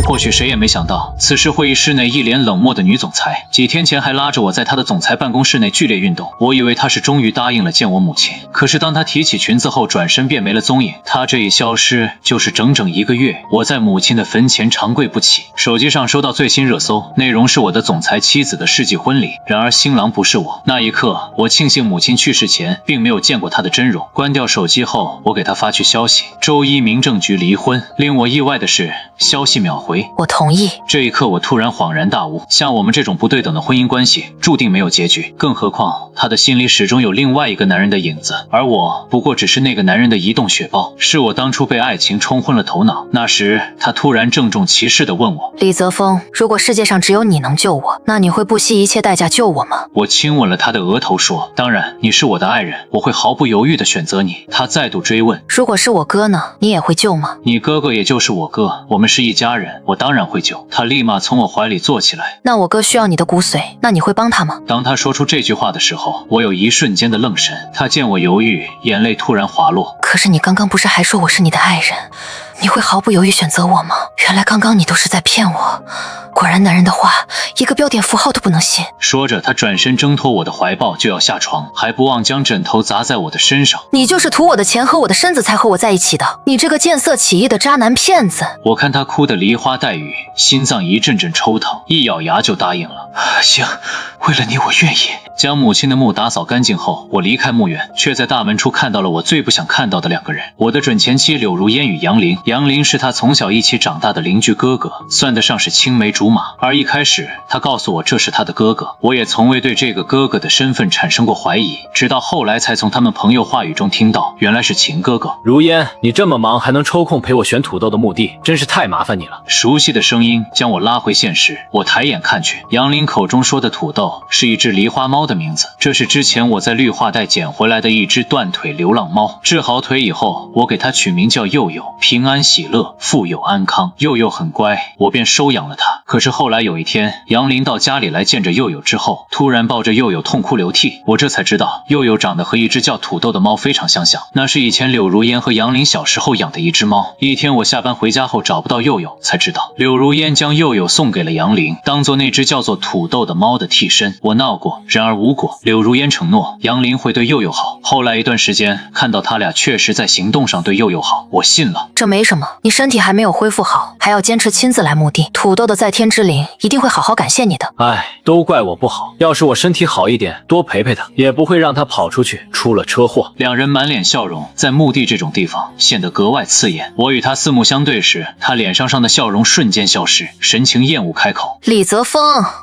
或许谁也没想到，此时会议室内一脸冷漠的女总裁，几天前还拉着我在她的总裁办公室内剧烈运动。我以为她是终于答应了见我母亲，可是当她提起裙子后，转身便没了踪影。她这一消失就是整整1个月。我在母亲的坟前长跪不起。手机上收到最新热搜，内容是我的总裁妻子的世纪婚礼，然而新郎不是我。那一刻，我庆幸母亲去世前并没有见过她的真容。关掉手机后，我给她发去消息：周一民政局离婚。令我意外的是，消息秒回，我同意。这一刻我突然恍然大悟，像我们这种不对等的婚姻关系注定没有结局，更何况她的心里始终有另外一个男人的影子，而我不过只是那个男人的移动血包。是我当初被爱情冲昏了头脑。那时她突然郑重其事地问我：李泽峰，如果世界上只有你能救我，那你会不惜一切代价救我吗？我亲吻了她的额头说：当然，你是我的爱人，我会毫不犹豫地选择你。她再度追问：如果是我哥呢？你也会救吗？你哥哥也就是我哥，我们是一家人，我当然会救。她立马从我怀里坐起来。那我哥需要你的骨髓，那你会帮他吗？当她说出这句话的时候，我有一瞬间的愣神。她见我犹豫，眼泪突然滑落。可是你刚刚不是还说我是你的爱人？你会毫不犹豫选择我吗？原来刚刚你都是在骗我。果然男人的话一个标点符号都不能信。说着，他转身挣脱我的怀抱就要下床，还不忘将枕头砸在我的身上。你就是图我的钱和我的身子才和我在一起的，你这个见色起意的渣男骗子。我看他哭得梨花带雨，心脏一阵阵抽疼，一咬牙就答应了。行，为了你我愿意。将母亲的墓打扫干净后，我离开墓园，却在大门处看到了我最不想看到的2个人：我的准前妻柳如烟与杨林。杨林是他从小一起长大的邻居哥哥，算得上是青梅竹马。而一开始他告诉我这是他的哥哥，我也从未对这个哥哥的身份产生过怀疑，直到后来才从他们朋友话语中听到，原来是秦哥哥。如烟，你这么忙还能抽空陪我选土豆的墓地，真是太麻烦你了。熟悉的声音将我拉回现实，我抬眼看去，杨林口中说的土豆是一只狸花猫的名字，这是之前我在绿化带捡回来的一只断腿流浪猫。治好腿以后，我给它取名叫佑佑，平安喜乐，富有安康。佑佑很乖，我便收养了它。可是后来有一天，杨林到家里来见着佑佑之后，突然抱着佑佑痛哭流涕，我这才知道佑佑长得和一只叫土豆的猫非常相像，那是以前柳如烟和杨林小时候养的一只猫。一天我下班回家后找不到佑佑，才知道柳如烟将佑佑送给了杨林，当做那只叫做土豆的猫的替身。我闹过，然而无果。柳如烟承诺杨林会对佑佑好，后来一段时间看到他俩确实在行动上对佑佑好，我信了。这没什么，你身体还没有恢复好，还要坚持亲自来墓地，土豆的在天之灵一定会好好感谢你的。哎，都怪我不好，要是我身体好一点，多陪陪他，也不会让他跑出去出了车祸。两人满脸笑容，在墓地这种地方显得格外刺眼。我与他四目相对时，他脸上的笑容瞬间消失，神情厌恶开口：李泽峰，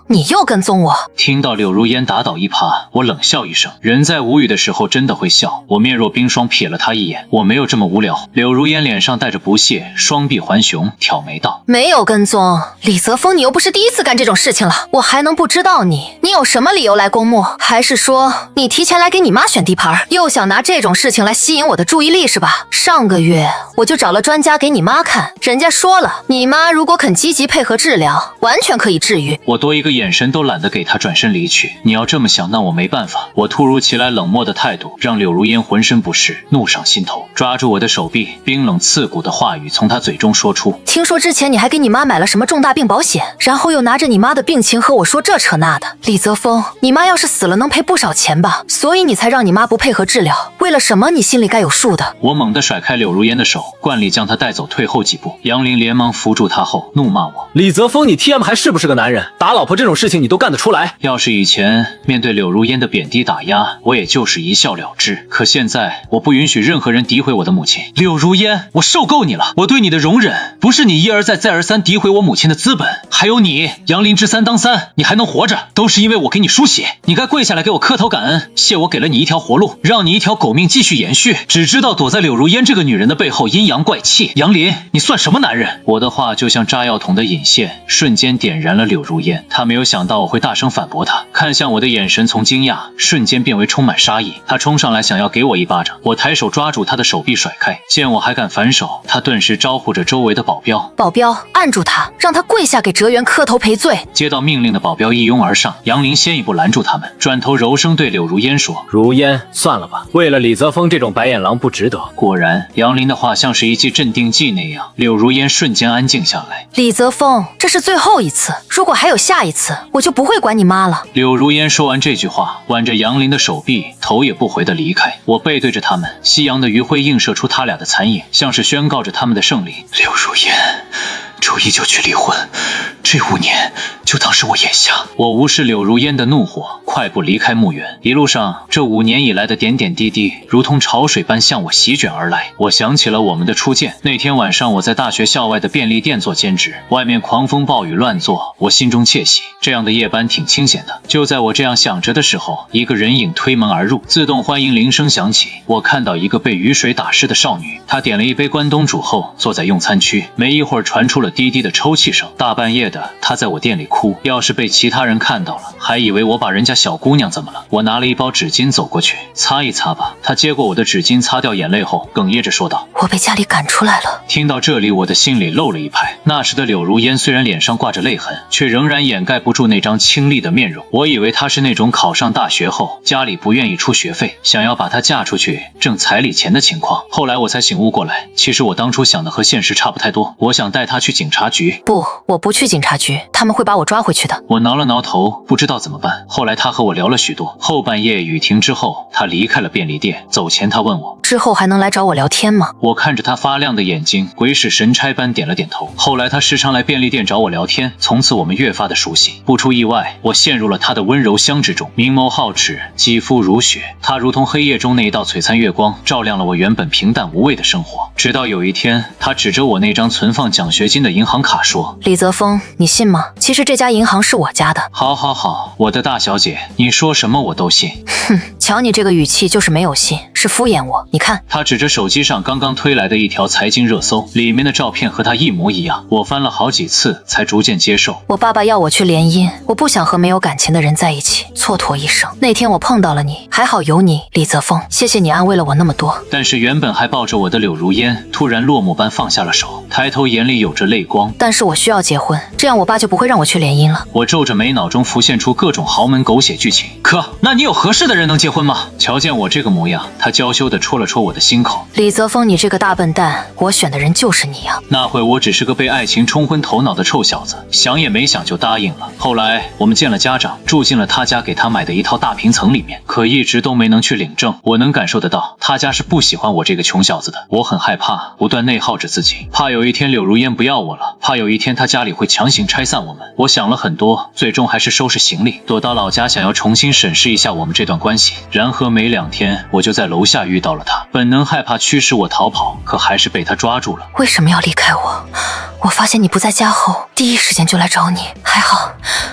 你又跟踪我。听到柳如烟打倒一耙，我冷笑一声。人在无语的时候真的会笑。我面若冰霜瞥了他一眼，我没有这么无聊。柳如烟脸上带着不屑，双臂环熊，挑眉道：没有跟踪。李泽峰，你又不是第一次干这种事情了，我还能不知道你？你有什么理由来公墓？还是说你提前来给你妈选地盘，又想拿这种事情来吸引我的注意力是吧？上个月我就找了专家给你妈看，人家说了，你妈如果肯积极配合治疗，完全可以治愈。我多一个眼神都懒得给他，转身离去。你要这么想，那我没办法。我突如其来冷漠的态度让柳如烟浑身不适，怒上心头，抓住我的手臂，冰冷刺骨的话语从他嘴中说出：听说之前你还给你妈买了什么重大病保险，然后又拿着你妈的病情和我说这扯那的。李泽峰，你妈要是死了能赔不少钱吧，所以你才让你妈不配合治疗，为了什么你心里该有数的。我猛地甩开柳如烟的手，惯例将她带走，退后几步。杨林连忙扶住她后怒骂我：李泽峰，你 TM 还是不是个男人？打老婆这种事情你都干得出来？要是以前面对柳如烟的贬低打压，我也就是一笑了之，可现在我不允许任何人诋毁我的母亲。柳如烟，我受够你了，我对你的容忍不是你一而再再而三诋毁我母亲的资本。还有你杨林之三当三，你还能活着，都是因为我给你输血，你该跪下来给我磕头感恩，谢我给了你一条活路，让你一条狗命继续延续，只知道躲在柳如烟这个女人的背后阴阳怪气。杨林，你算什么男人？我的话就像炸药桶的引线，瞬间点燃了柳如烟。她没有想到我会大声反驳她，看向我的眼眼神从惊讶瞬间变为充满杀意。他冲上来想要给我一巴掌，我抬手抓住他的手臂甩开，见我还敢反手，他顿时招呼着周围的保镖。保镖，按住他，让他跪下给哲元磕头赔罪。接到命令的保镖一拥而上，杨林先一步拦住他们，转头柔声对柳如烟说：如烟，算了吧，为了李泽峰这种白眼狼不值得。果然，杨林的话像是一剂镇定剂那样，柳如烟瞬间安静下来。李泽峰，这是最后一次，如果还有下一次，我就不会管你妈了。柳如烟说完这句话，挽着杨林的手臂，头也不回地离开。我背对着他们，夕阳的余晖映射出他俩的残影，像是宣告着他们的胜利。柳如烟，周一就去离婚，这5年就当是我眼瞎。我无视柳如烟的怒火，快步离开墓园。一路上，这5年以来的点点滴滴，如同潮水般向我席卷而来。我想起了我们的初见。那天晚上，我在大学校外的便利店做兼职，外面狂风暴雨乱作，我心中窃喜。这样的夜班挺清闲的。就在我这样想着的时候，一个人影推门而入，自动欢迎铃声响起。我看到一个被雨水打湿的少女，她点了一杯关东煮后，坐在用餐区。没一会儿，传出了低低的抽泣声。大半夜的，她在我店里哭，要是被其他人看到了，还以为我把人家小姑娘怎么了。我拿了一包纸巾走过去，擦一擦吧。她接过我的纸巾，擦掉眼泪后，哽咽着说道：我被家里赶出来了。听到这里，我的心里漏了一拍。那时的柳如烟虽然脸上挂着泪痕，却仍然掩盖不住那张清丽的面容。我以为她是那种考上大学后，家里不愿意出学费，想要把她嫁出去挣彩礼钱的情况。后来我才醒悟过来，其实我当初想的和现实差不太多。我想带她去警察局。不，我不去警察局，他们会把我抓回去的。我挠了挠头，不知道怎么办。后来她和我聊了许多。后半夜雨停之后，她离开了便利店。走前她问我，之后还能来找我聊天吗？我看着她发亮的眼睛，鬼使神差般点了点头。后来她时常来便利店找我聊天，从此我们越发的熟悉。不出意外，我陷入了她的温柔香之中，明眸皓齿，肌肤如雪。她如同黑夜中那一道璀璨月光，照亮了我原本平淡无味的生活。直到有一天，她指着我那张存放奖学金的银行卡说：李泽峰，你信吗？其实这家银行是我家的。好好好，我的大小姐，你说什么我都信。哼，瞧你这个语气，就是没有信，是敷衍我。你看，她指着手机上刚刚推来的一条财经热搜，里面的照片和她一模一样。我翻了好几次，才逐渐接受。我爸爸要我去联姻，我不想和没有感情的人在一起，蹉跎一生。那天我碰到了你，还好有你，李泽峰，谢谢你安慰了我那么多。但是原本还抱着我的柳如烟，突然落寞般放下了手，抬头眼里有着泪光。但是我需要结婚，这样我爸就不会让我去联姻了。我皱着眉，脑中浮现出各种豪门狗血剧情。可，那你有合适的人能结婚吗？瞧见我这个模样，他娇羞地戳了戳我的心口。李泽峰，你这个大笨蛋，我选的人就是你啊！那会我只是个被爱情冲昏头脑的臭小子，想也没想就答应了。后来我们见了家长，住进了他家给他买的一套大平层里面，可一直都没能去领证。我能感受得到，他家是不喜欢我这个穷小子的。我很害怕，不断内耗着自己，怕有一天柳如烟不要我了，怕有一天他家里会强行拆散我们。我想了很多，最终还是收拾行李，躲到老家，想要重新审视一下我们这段关系。然而没2天，我就在楼下遇到了他。本能害怕驱使我逃跑，可还是被他抓住了。为什么要离开我？我发现你不在家后，第一时间就来找你。还好，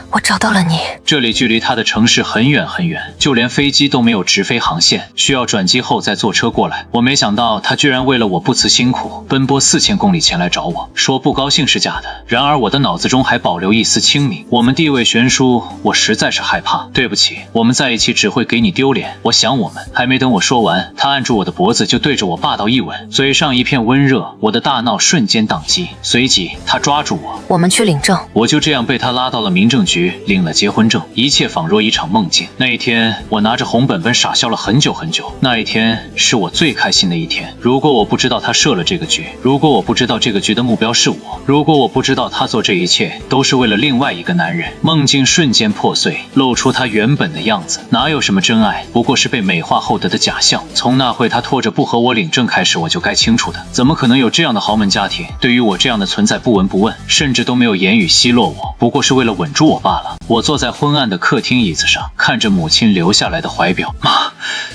我找到了你。这里距离他的城市很远很远，就连飞机都没有直飞航线，需要转机后再坐车过来。我没想到他居然为了我不辞辛苦，奔波4000公里前来找我，说不高兴是假的。然而我的脑子中还保留一丝清明。我们地位悬殊，我实在是害怕。对不起，我们在一起只会给你丢脸。我想我们。还没等我说完，他按住我的脖子就对着我霸道一吻，嘴上一片温热，我的大脑瞬间宕机。随即他抓住我，我们去领证。我就这样被他拉到了民政局，领了结婚证，一切仿若一场梦境。那一天，我拿着红本本傻笑了很久很久。那一天是我最开心的一天。如果我不知道他设了这个局，如果我不知道这个局的目标是我，如果我不知道他做这一切都是为了另外一个男人，梦境瞬间破碎，露出他原本的样子。哪有什么真爱，不过是被美化后得的假象。从那会他拖着不和我领证开始，我就该清楚的。怎么可能有这样的豪门家庭，对于我这样的存在不闻不问，甚至都没有言语奚落我，不过是为了稳住我罢了。我坐在昏暗的客厅椅子上，看着母亲留下来的怀表。妈，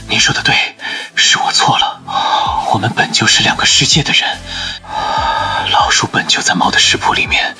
您说的对，是我错了，我们本就是2个世界的人。老老鼠本就在猫的食谱里面，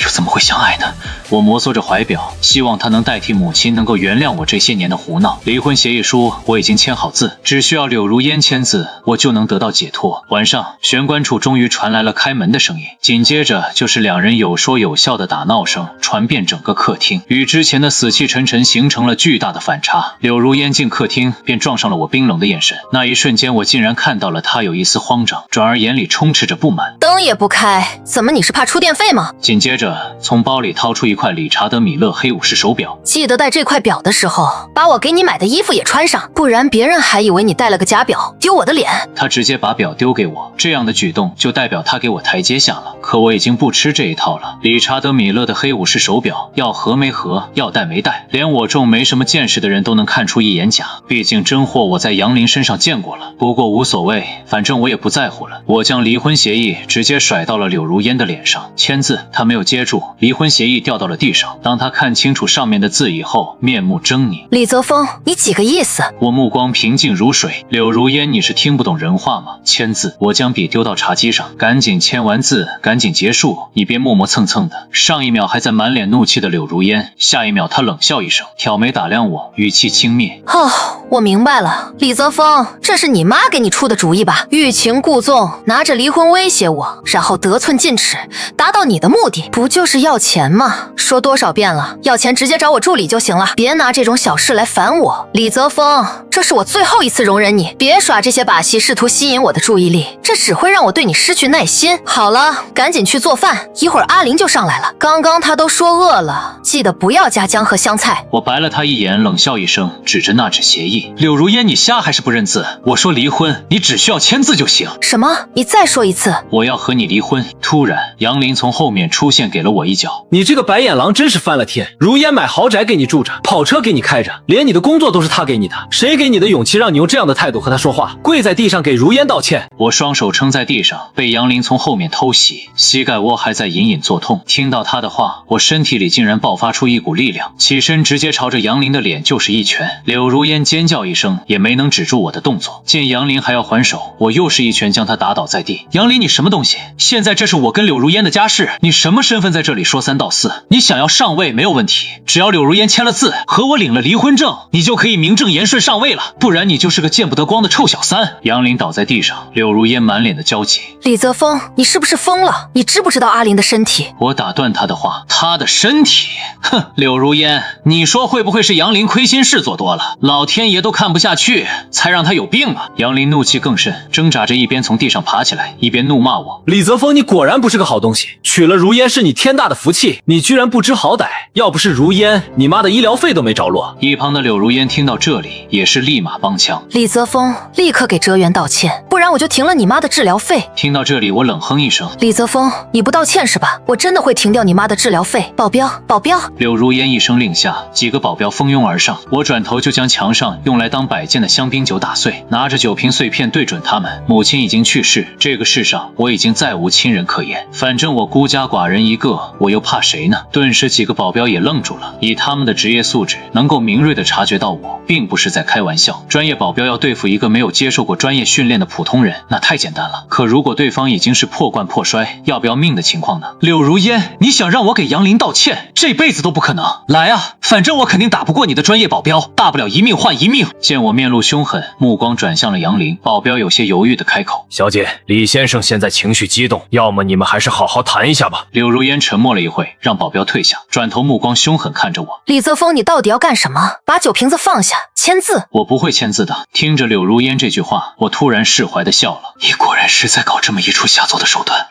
又怎么会相爱呢？我摩挲着怀表，希望它能代替母亲，能够原谅我这些年的胡闹。离婚协议书我已经签好字，只需要柳如烟签字，我就能得到解脱。晚上，玄关处终于传来了开门的声音，紧接着就是两人有说有笑的打闹声，传遍整个客厅，与之前的死气沉沉形成了巨大的反差。柳如烟进客厅便撞上了我冰冷的眼神，那一瞬间我竟然看到了她有一丝慌张，转而眼里充斥着不满。灯也不开，怎么你是怕出电费吗？紧接着从包里掏出一块理查德米勒黑武士手表，记得戴这块表的时候，把我给你买的衣服也穿上，不然别人还以为你戴了个假表，丢我的脸。他直接把表丢给我，这样的举动就代表他给我台阶下了。可我已经不吃这一套了。理查德米勒的黑武士手表，要合没合，要戴没戴，连我这种没什么见识的人都能看出一眼假。毕竟真货我在杨林身上见过了。不过无所谓，反正我也不在乎了。我将离婚协议直接甩到了柳如烟的脸上，签字他没有接住，离婚协议掉到了地上。当他看清楚上面的字以后，面目狰狞。李泽峰，你几个意思？我目光平静如水。柳如烟，你是听不懂人话吗？签字。我将笔丢到茶几上，赶紧签完字，赶紧结束，一边磨磨蹭蹭的。上一秒还在满脸怒气的柳如烟，下一秒她冷笑一声，挑眉打量我，语气轻蔑。哦，我明白了，李泽峰，这是你妈给你出的主意吧？欲擒故纵，拿着离婚威胁我，然后得寸进尺，达到你的目的，不就是要钱吗？说多少遍了，要钱直接找我助理就行了，别拿这种小事来烦我。李泽峰，这是我最后一次容忍你，别耍这些把戏，试图吸引我的注意力，这只会让我对你失去耐心。好了，赶紧去做饭，一会儿阿玲就上来了。刚刚她都说饿了，记得不要加姜和香菜。我白了他一眼，冷笑一声，指着那纸协议。柳如烟，你瞎还是不认字？我说离婚，你只需要签字就行。什么？你再说一次。我要和你离婚。突然，杨林从后面出现，给了我一脚。你这个白眼狼真是翻了天！如烟买豪宅给你住着，跑车给你开着，连你的工作都是他给你的，谁给你的勇气让你用这样的态度和他说话？跪在地上给如烟道歉！我双手撑在地上，被杨林从后面偷袭，膝盖窝还在隐隐作痛。听到他的话，我身体里竟然爆发出一股力量，起身直接朝着杨林的脸就是一拳。柳如烟尖叫一声，也没能止住我的动作。见杨林还要还手，我又是一拳将他打倒在地。杨林，你什么东西？现在这是我跟柳如烟的家事，你什么身份在这里说三道四？你想要上位没有问题，只要柳如烟签了字，和我领了离婚证，你就可以名正言顺上位了，不然你就是个见不得光的臭小三。杨林倒在地上，柳如烟满脸的焦急。李泽峰，你是不是疯了？你知不知道阿林的身体？我打断他的话，他的身体？哼，柳如烟，你说会不会是杨林亏心事做多了，老天爷都看不下去，才让他有病啊？杨林怒气更甚，挣扎着一边从地上爬起来，一边怒骂我。李泽峰，你果然不是个好东西，娶了如烟是你天大的福气，你居然不知好歹，要不是如烟，你妈的医疗费都没着落。一旁的柳如烟听到这里，也是立马帮腔。李泽峰，立刻给哲源道歉，不然我就停了你妈的治疗费。听到这里，我冷哼一声。李泽峰，你不道歉是吧？我真的会停掉你妈的治疗费。保镖，保镖！柳如烟一声令下，几个保镖蜂拥而上，我转头就将墙上用来当摆件的香槟酒打碎，拿着酒瓶碎片对准他们。母亲已经去世，这个世上我已经再无亲人可言，反正我孤家寡人一个，我又怕谁呢？顿时几个保镖也愣住了，以他们的职业素质，能够敏锐地察觉到我并不是在开玩笑。专业保镖要对付一个没有接受过专业训练的普通人，那太简单了。可如果对方已经是破罐破摔，要不要命的情况呢？柳如烟，你想让我给杨林道歉，这辈子都不可能。来啊，反正我肯定打不过你的专业保镖，大不了一命换一命。见我面露凶狠，目光转向了杨林，保镖有些犹豫的开口：小姐，李先生现在情绪激动，要么你们还是好好谈一下吧。柳如烟沉默了一会，让保镖退下，转头目光凶狠看着我。李泽峰，你到底要干什么？把酒瓶子放下，签字。我不会签字的。听着柳如烟这句话，我突然释怀的笑了。你果然是在搞这么一出下作的手段。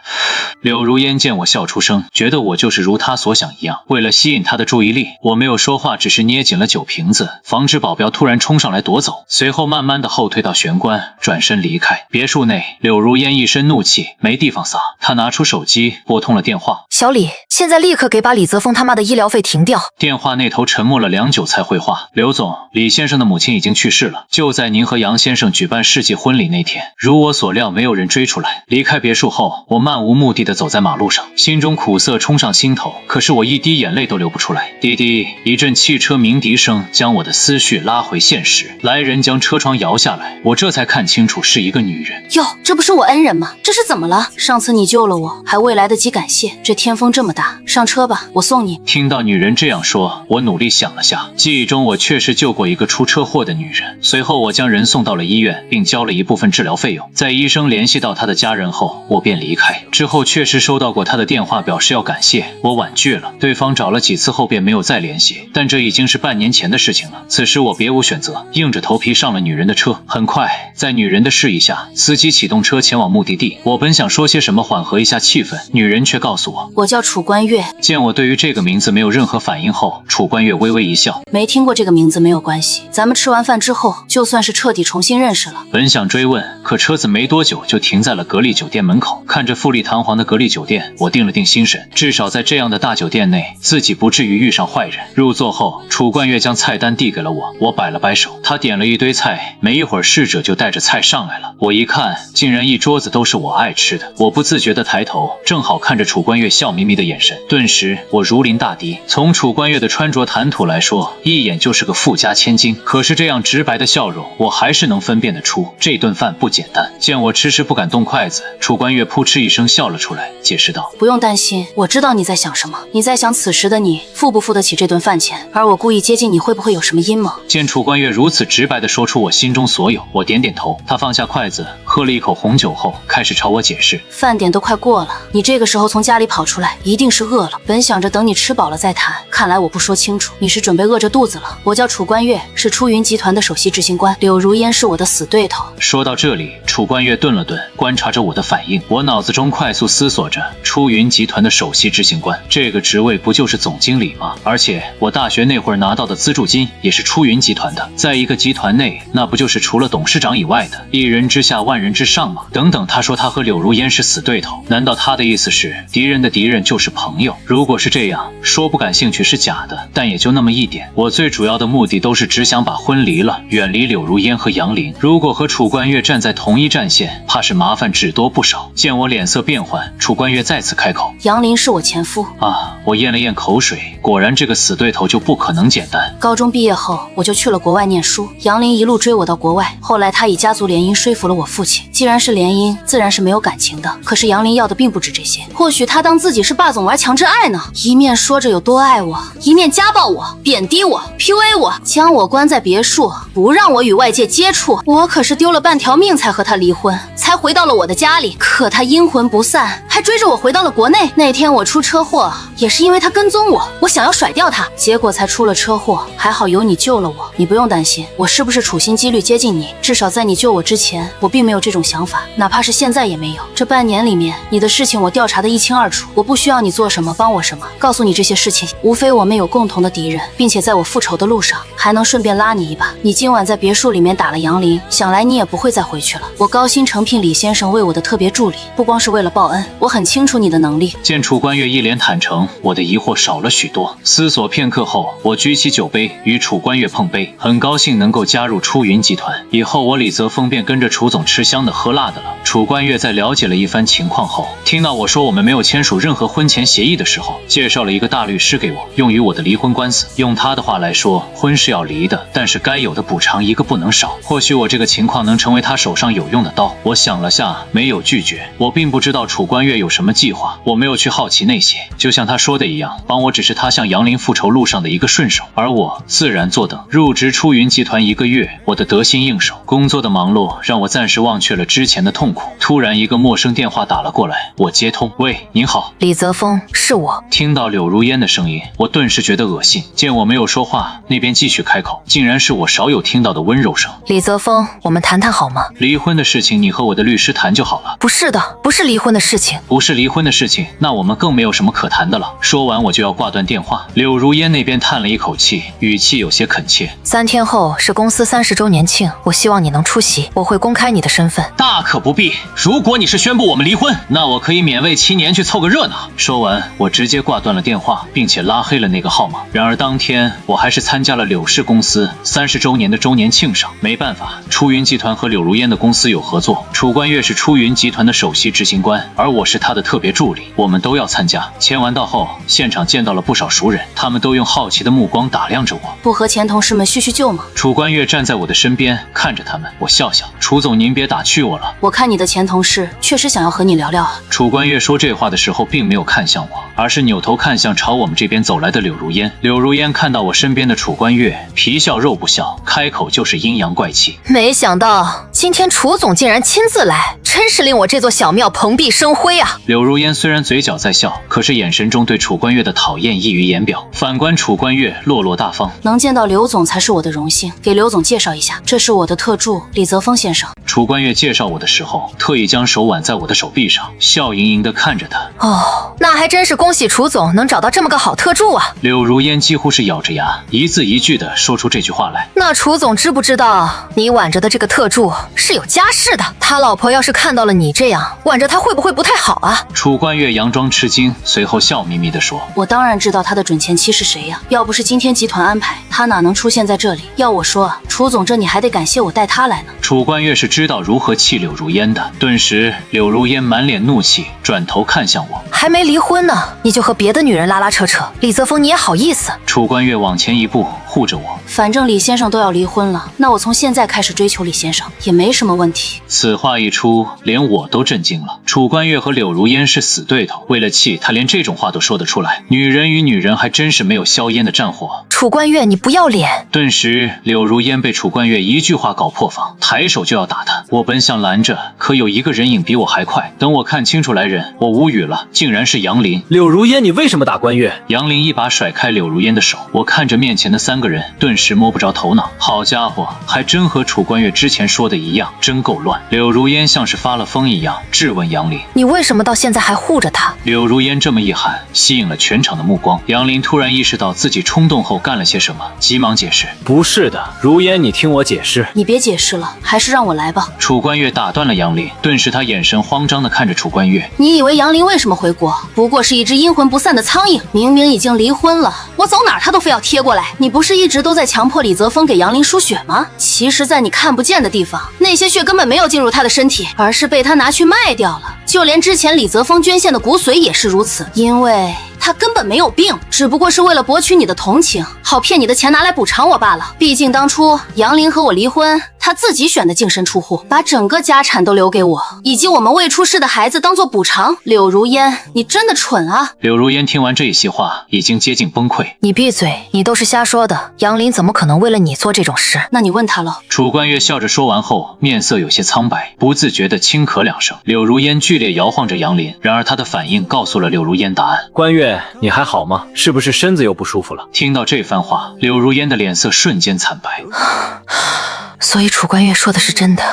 柳如烟见我笑出声，觉得我就是如她所想一样。为了吸引她的注意力，我没有说话，只是捏紧了酒瓶子，防止保镖突然冲上来夺走。随后慢慢的后退到玄关，转身离开。别墅内，柳如烟一身怒气，没地方撒。她拿出手机拨通了电话。小李，现在立刻给把李泽峰他妈的医疗费停掉。电话那头沉默了良久才回话：刘总，李先生的的母亲已经去世了。就在您和杨先生举办世纪婚礼那天，如我所料，没有人追出来。离开别墅后，我漫无目的地走在马路上，心中苦涩冲上心头，可是我一滴眼泪都流不出来。滴滴，一阵汽车鸣笛声将我的思绪拉回现实。来人将车窗摇下来，我这才看清楚是一个女人。哟，这不是我恩人吗？这是怎么了？上次你救了我，还未来得及感谢。这天风这么大，上车吧，我送你。听到女人这样说，我努力想了下，记忆中我确实救过一个出车祸的女人。随后我将人送到了医院，并交了一部分治疗费用。在医生联系到他的家人后，我便离开。之后确实收到过他的电话，表示要感谢我婉拒了。对方找了几次后便没有再联系，但这已经是半年前的事情了。此时我别无选择，硬着头皮上了女人的车。很快，在女人的示意下，司机启动车前往目的地。我本想说些什么缓和一下气氛，女人却告诉我叫楚关月。见我对于这个名字没有任何反应后，楚关月微微一笑，没听过这个名字没有关系，咱们吃完饭之后就算是彻底重新认识了。本想追问，可车子没多久就停在了格力酒店门口。看着富丽堂皇的格力酒店，我定了定心神，至少在这样的大酒店内，自己不至于遇上坏人。入座后，楚冠月将菜单递给了我，我摆了摆手，他点了一堆菜，没一会儿侍者就带着菜上来了。我一看，竟然一桌子都是我爱吃的，我不自觉地抬头，正好看着楚冠月笑眯眯的眼神，顿时我如临大敌。从楚冠月的穿着谈吐来说，一眼就是个富家千金，可是这样直白的笑容，我还是能分辨得出这顿饭不简单。见我迟迟不敢动筷子，楚冠月扑哧一声笑了出来，解释道：不用担心，我知道你在想什么，你在想此时的你付不付得起这顿饭钱，而我故意接近你会不会有什么阴谋？见楚冠月如此直白地说出我心中所有，我点点头。他放下筷子，喝了一口红酒后，开始朝我解释：饭点都快过了，你这个时候从家里跑出来，一定是饿了。本想着等你吃饱了再谈，看来我不说清楚，你是准备饿着肚子了。我叫楚冠月，是出云集团的首席执行官，柳如烟是我的死对头。说到这里，楚冠月顿了顿，观察着我的反应。我脑子中快速思索着，出云集团的首席执行官这个职位不就是总经理吗？而且我大学那会儿拿到的资助金也是出云集团的，在一个集团内，那不就是除了董事长以外的一人之下万人之上吗？等等，他说他和柳如烟是死对头，难道他的意思是敌人的敌人就是朋友？如果是这样，说不感兴趣是假的，但也就那么一点。我最主要的目的都是只想把婚离了，远离柳如烟和杨林。如果和楚冠月站在同一战线，怕是麻烦只多不少。见我脸色变幻，楚冠月再次开口：杨林是我前夫啊！我咽了咽口水，果然这个死对头就不可能简单。高中毕业后，我就去了国外念书，杨林一路追我到国外，后来他以家族联姻说服了我父亲。既然是联姻，自然是没有感情的。可是杨林要的并不止这些，或许他当自己是霸总玩强制爱呢，一面说着有多爱我，一面家暴我、贬低我、PUA 我，将我关在别墅，不让我与外界接触。我可是丢了半条命才和他离婚，才回到了我的家里。可他阴魂不散，还追着我回到了国内。那天我出车祸，也是因为他跟踪我，我想要甩掉他，结果才出了车祸。还好有你救了我，你不用担心我是不是处心积虑接近你，至少在你救我之前，我并没有这种想法，哪怕是现在也没有。这半年里面，你的事情我调查得一清二楚，我不需要你做什么帮我什么，告诉你这些事情，无非我们有共同的敌人，并且在我复仇的路上，还能顺便拉你一把。你今晚在别墅里面打了杨林，想来你也不会再回去了。我高薪诚聘李先生为我的特别助理，不光是为了报恩，我很清楚你的能力。见楚冠月一脸坦诚，我的疑惑少了许多。思索片刻后，我举起酒杯与楚冠月碰杯，很高兴能够加入出云集团，以后我李泽峰便跟着楚总吃香的喝辣的了。楚冠月在了解了一番情况后，听到我说我们没有签署任何婚前协议的时候，介绍了一个大律师给我，用于我的离婚官司。用他的话来说，婚是要离的，但是该有的补偿一个不能少。或许我这个情况能成为他手上有用的刀。我想了下，没有拒绝。我并不知道楚冠月有什么计划，我没有去好奇那些。就像他说的一样，帮我只是他向杨林复仇路上的一个顺手，而我自然坐等。入职出云集团1个月，我的得心应手，工作的忙碌让我暂时忘却了之前的痛苦。突然一个陌生电话打了过来，我接通：喂，您好。李泽峰，是我。听到柳如烟的声音，我顿时觉得恶心。见我没有说话，那边继续开口，竟然是我少有听到的温柔声。李泽峰，我们谈谈好吗？离婚的事情你和我的律师谈就好了。不是的，不是离婚的事情，不是离婚的事情，那我们更没有什么可谈的了。说完我就要挂断电话。柳如烟那边叹了一口气，语气有些恳切。3天后是公司30周年庆，我希望你能出席，我会公开你的身份。大可不必，如果你是宣布我们离婚，那我可以勉为其年去凑个热闹。说完，我直接挂断了电话，并且拉黑了那个号码。然而当天我还是参加了柳氏公司30周年的周年庆上。没办法，出云集团和柳如烟的公司有合作，楚冠月是出云集团的首席执行官，而我是他的特别助理，我们都要参加。签完到后，现场见到了不少熟人，他们都用好奇的目光打量着我。不和前同事们叙叙旧吗？楚冠月站在我的身边看着他们，我笑笑，楚总您别打趣我了。我看你的前同事确实想要和你聊聊啊。楚冠月说这话的时候并没有看向我，而是扭头看向朝我们这边走来的柳如烟。柳如烟看到我身边的楚冠月，皮笑肉不笑，开口就是阴阳怪气。没想到今天楚总竟然亲自来，真是令我这座小庙蓬荜生辉啊！柳如烟虽然嘴角在笑，可是眼神中对楚冠月的讨厌溢于言表。反观楚冠月落落大方，能见到刘总才是我的荣幸，给刘总介绍一下，这是我的特助李泽峰先生。楚冠月介绍我的时候，特意将手挽在我的手臂上，笑盈盈地看着他。哦，那还真是恭喜楚总能找到这么个好特助啊！柳如烟几乎是咬着牙，一字一句地说出这句话来。那楚总知不知道你挽着的这个特助是有家室的？他老婆要是看到了你这样挽着他，会不会不太好啊？楚冠月佯装吃惊，随后笑眯眯地说：我当然知道他的准前妻是谁呀，要不是今天集团安排，他哪能出现在这里？要我说，楚总这你还得感谢我带他来呢。楚冠月是知道如何气柳如烟的，顿时柳如烟满脸怒气，转头看向我。还没离婚呢，你就和别的女人拉拉扯扯，李泽峰你也好意思？楚冠月往前一步护着我，反正李先生都要离婚了，那我从现在开始追求李先生也没什么问题。此话一出，连我都震惊了。楚冠月和柳如烟是死对头，为了气他连这种话都说得出来，女人与女人还真是没有硝烟的战火。楚冠月你不要脸！顿时柳如烟被楚冠月一句话搞破防，抬手就要打他。我本想拦着，可有一个人影比我还快，等我看清楚来人，我无语了，竟然是杨林。柳如烟，你为什么打冠月？杨林一把甩开柳如烟的手，我看着面前的3个人，顿时摸不着头脑。好家伙，还真和楚冠月之前说的一样，真够乱。柳如烟像是发了疯一样质问杨林：你为什么到现在还护着他？柳如烟这么一喊，吸引了全场的目光。杨林突然意识到自己冲动后干了些什么，急忙解释：不是的，如烟，你听我解释。你别解释了，还是让我来吧。楚冠月打断了杨林，顿时他眼神慌张地看着楚冠月。你以为杨林为什么回国？不过是一只阴魂不散的苍蝇，明明已经离婚了，我走哪儿他都非要贴过来。你不是一直都在强迫李泽峰给杨林输血吗？其实在你看不见的地方，那些血根本没有进入他的身体，而是被他拿去卖掉了。就连之前李泽峰捐献的骨髓也是如此，因为他根本没有病，只不过是为了博取你的同情，好骗你的钱拿来补偿我罢了。毕竟当初杨林和我离婚，他自己选的净身出户，把整个家产都留给我，以及我们未出世的孩子当做补偿。柳如烟，你真的蠢啊！柳如烟听完这些话，已经接近崩溃。你闭嘴，你都是瞎说的。杨林怎么可能为了你做这种事？那你问他了。楚冠月笑着说完后，面色有些苍白，不自觉地轻咳2声。柳如烟剧烈摇晃着杨林，然而他的反应告诉了柳如烟答案。冠月，你还好吗？是不是身子又不舒服了？听到这番话，柳如烟的脸色瞬间惨白。所以楚冠月说的是真的，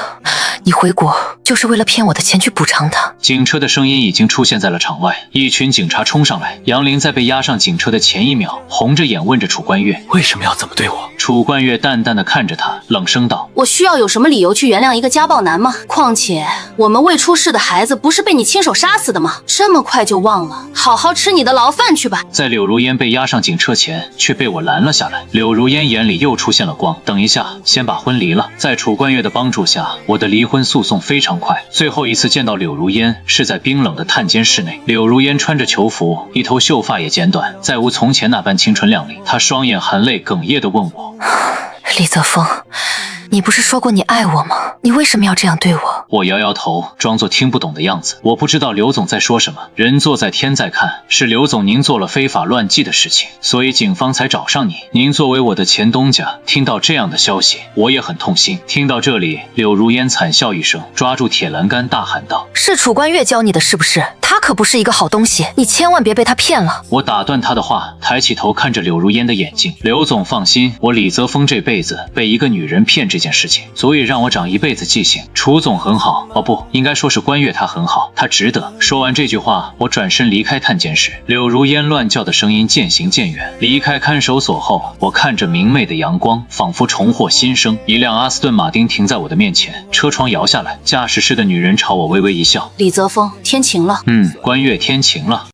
你回国就是为了骗我的钱去补偿他。警车的声音已经出现在了场外，一群警察冲上来。杨林在被押上警车的前一秒，红着眼问着楚冠月：为什么要这么对我？楚冠月淡淡的看着他，冷声道：我需要有什么理由去原谅一个家暴男吗？况且我们未出世的孩子不是被你亲手杀死的吗？这么快就忘了？好好吃你的牢饭去吧。在柳如烟被押上警车前，却被我拦了下来。柳如烟眼里又出现了光。等一下，先把婚离了。在楚冠月的帮助下，我的离婚诉讼非常快。最后一次见到柳如烟是在冰冷的探监室内。柳如烟穿着囚服，一头秀发也剪短，再无从前那般清纯靓丽。她双眼含泪哽咽地问我：李泽峰，你不是说过你爱我吗？你为什么要这样对我？我摇摇头，装作听不懂的样子。我不知道刘总在说什么，人做在天在看，是刘总您做了非法乱纪的事情，所以警方才找上你。您作为我的前东家，听到这样的消息，我也很痛心。听到这里，柳如烟惨笑一声，抓住铁栏杆大喊道：是楚冠月教你的是不是？他他可不是一个好东西，你千万别被他骗了。我打断他的话，抬起头看着柳如烟的眼睛。刘总放心，我李泽峰这辈子被一个女人骗这件事情，足以让我长一辈子记性。楚总很好，哦不，应该说是关月她很好，她值得。说完这句话，我转身离开探监室。柳如烟乱叫的声音渐行渐远。离开看守所后，我看着明媚的阳光，仿佛重获新生。一辆阿斯顿马丁停在我的面前，车窗摇下来，驾驶室的女人朝我微微一笑。李泽峰，天晴了。关月，天晴了。